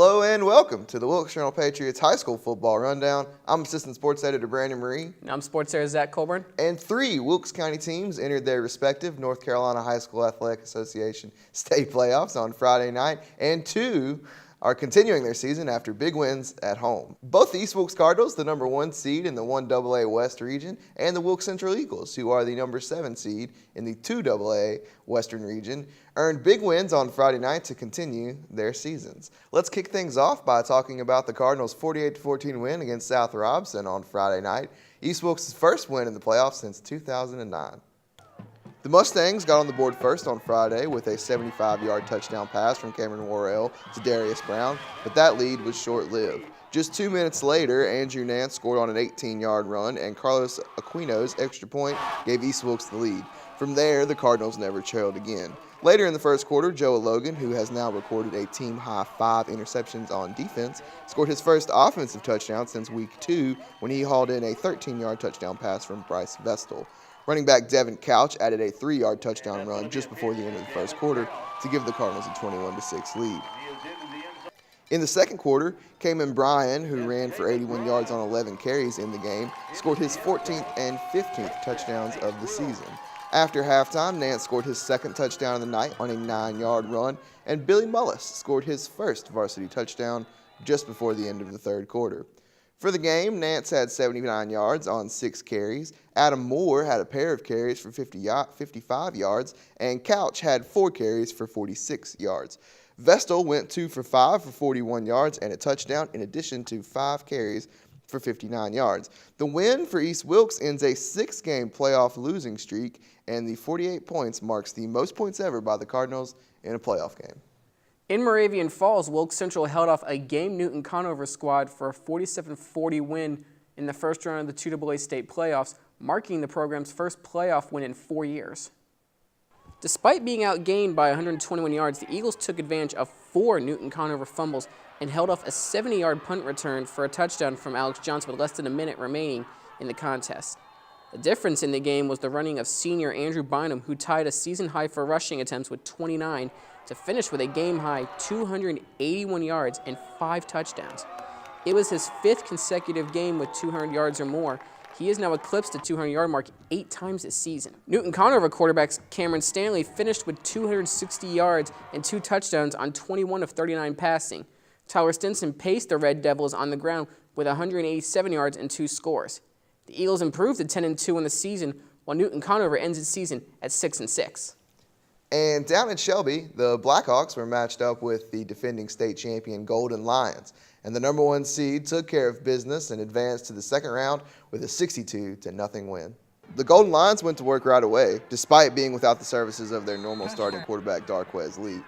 Hello and welcome to the Wilkes Journal-Patriots High School Football Rundown. I'm Assistant Sports Editor Brandon Moree. And I'm Sports Editor Zach Colburn. And 3 Wilkes County teams entered their respective North Carolina High School Athletic Association state playoffs on Friday night, and 2 are continuing their season after big wins at home. Both the East Wilkes Cardinals, the number 1 seed in the 1AA West region, and the Wilkes Central Eagles, who are the number 7 seed in the 2AA Western region, earned big wins on Friday night to continue their seasons. Let's kick things off by talking about the Cardinals' 48-14 win against South Robson on Friday night, East Wilkes' first win in the playoffs since 2009. The Mustangs got on the board first on Friday with a 75-yard touchdown pass from Cameron Worrell to Darius Brown, but that lead was short-lived. Just 2 minutes later, Andrew Nance scored on an 18-yard run, and Carlos Aquino's extra point gave East Wilkes the lead. From there, the Cardinals never trailed again. Later in the first quarter, Joe Logan, who has now recorded a team-high 5 interceptions on defense, scored his first offensive touchdown since Week 2 when he hauled in a 13-yard touchdown pass from Bryce Vestal. Running back Devin Couch added a 3-yard touchdown run just before the end of the first quarter to give the Cardinals a 21-6 lead. In the second quarter, Cayman Bryan, who ran for 81 yards on 11 carries in the game, scored his 14th and 15th touchdowns of the season. After halftime, Nance scored his second touchdown of the night on a 9-yard run, and Billy Mullis scored his first varsity touchdown just before the end of the third quarter. For the game, Nance had 79 yards on 6 carries, Adam Moore had a pair of carries for 55 yards, and Couch had 4 carries for 46 yards. Vestal went 2 for 5 for 41 yards and a touchdown, in addition to 5 carries for 59 yards. The win for East Wilkes ends a 6-game playoff losing streak, and the 48 points marks the most points ever by the Cardinals in a playoff game. In Moravian Falls, Wilkes Central held off a game Newton Conover squad for a 47-40 win in the first round of the 2AA state playoffs, marking the program's first playoff win in 4 years. Despite being outgained by 121 yards, the Eagles took advantage of 4 Newton Conover fumbles and held off a 70-yard punt return for a touchdown from Alex Johnson with less than a minute remaining in the contest. The difference in the game was the running of senior Andrew Bynum, who tied a season high for rushing attempts with 29 to finish with a game-high 281 yards and 5 touchdowns. It was his 5th consecutive game with 200 yards or more. He has now eclipsed the 200-yard mark 8 times this season. Newton Conover quarterback Cameron Stanley finished with 260 yards and 2 touchdowns on 21 of 39 passing. Tyler Stinson paced the Red Devils on the ground with 187 yards and 2 scores. The Eagles improved to 10-2 in the season, while Newton Conover ends its season at 6-6. And down in Shelby, the Blackhawks were matched up with the defending state champion Golden Lions, and the number 1 seed took care of business and advanced to the second round with a 62-0 win. The Golden Lions went to work right away, despite being without the services of their normal starting quarterback Darquez Lee.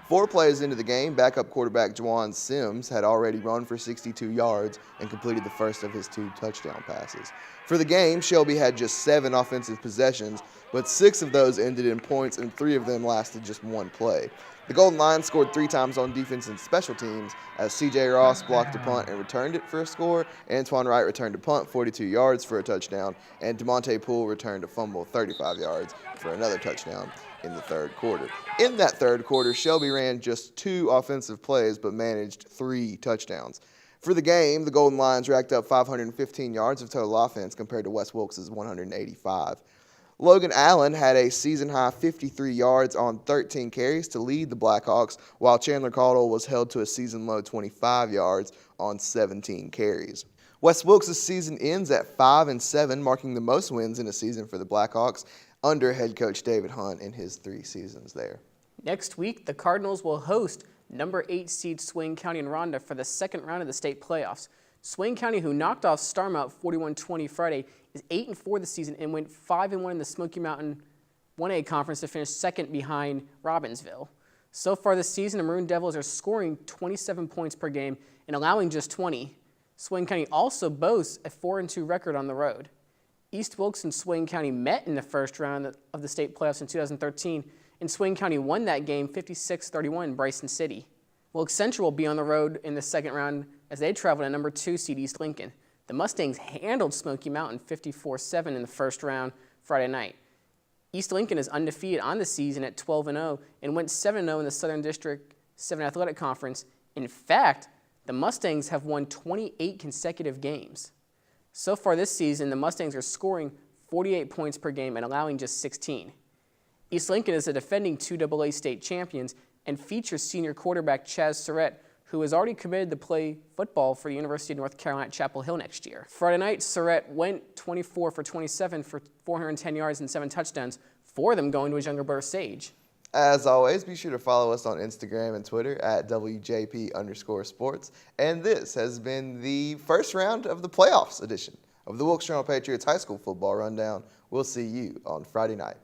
4 plays into the game, backup quarterback Juwan Sims had already run for 62 yards and completed the first of his 2 touchdown passes. For the game, Shelby had just 7 offensive possessions, but 6 of those ended in points and 3 of them lasted just 1 play. The Golden Lions scored 3 times on defense and special teams as C.J. Ross blocked a punt and returned it for a score, Antoine Wright returned a punt 42 yards for a touchdown, and DeMonte Poole returned a fumble 35 yards for another touchdown in the third quarter. In that third quarter, Shelby ran just 2 offensive plays but managed 3 touchdowns. For the game, the Golden Lions racked up 515 yards of total offense compared to West Wilkes' 185. Logan Allen had a season-high 53 yards on 13 carries to lead the Blackhawks, while Chandler Caudle was held to a season-low 25 yards on 17 carries. West Wilkes' season ends at 5-7, marking the most wins in a season for the Blackhawks under head coach David Hunt in his 3 seasons there. Next week, the Cardinals will host number 8 seed Swain County in Ronda for the second round of the state playoffs. Swain County, who knocked off Starmount 41-20 Friday, is 8-4 this season and went 5-1 in the Smoky Mountain 1A conference to finish second behind Robbinsville. So far this season, the Maroon Devils are scoring 27 points per game and allowing just 20. Swain County also boasts a 4-2 record on the road. East Wilkes and Swain County met in the first round of the state playoffs in 2013, and Swain County won that game 56-31 in Bryson City. Wilkes Central will be on the road in the second round as they travel to number 2 seed East Lincoln. The Mustangs handled Smoky Mountain 54-7 in the first round Friday night. East Lincoln is undefeated on the season at 12-0 and went 7-0 in the Southern District 7 Athletic Conference. In fact, The Mustangs have won 28 consecutive games. So far this season, the Mustangs are scoring 48 points per game and allowing just 16. East Lincoln is the defending 2AA state champions and features senior quarterback Chaz Surratt, who has already committed to play football for the University of North Carolina at Chapel Hill next year. Friday night, Surratt went 24 for 27 for 410 yards and 7 touchdowns, 4 of them going to his younger brother Sage. As always, be sure to follow us on Instagram and Twitter at WJP_sports. And this has been the first round of the playoffs edition of the Wilkes Journal-Patriots High School Football Rundown. We'll see you on Friday night.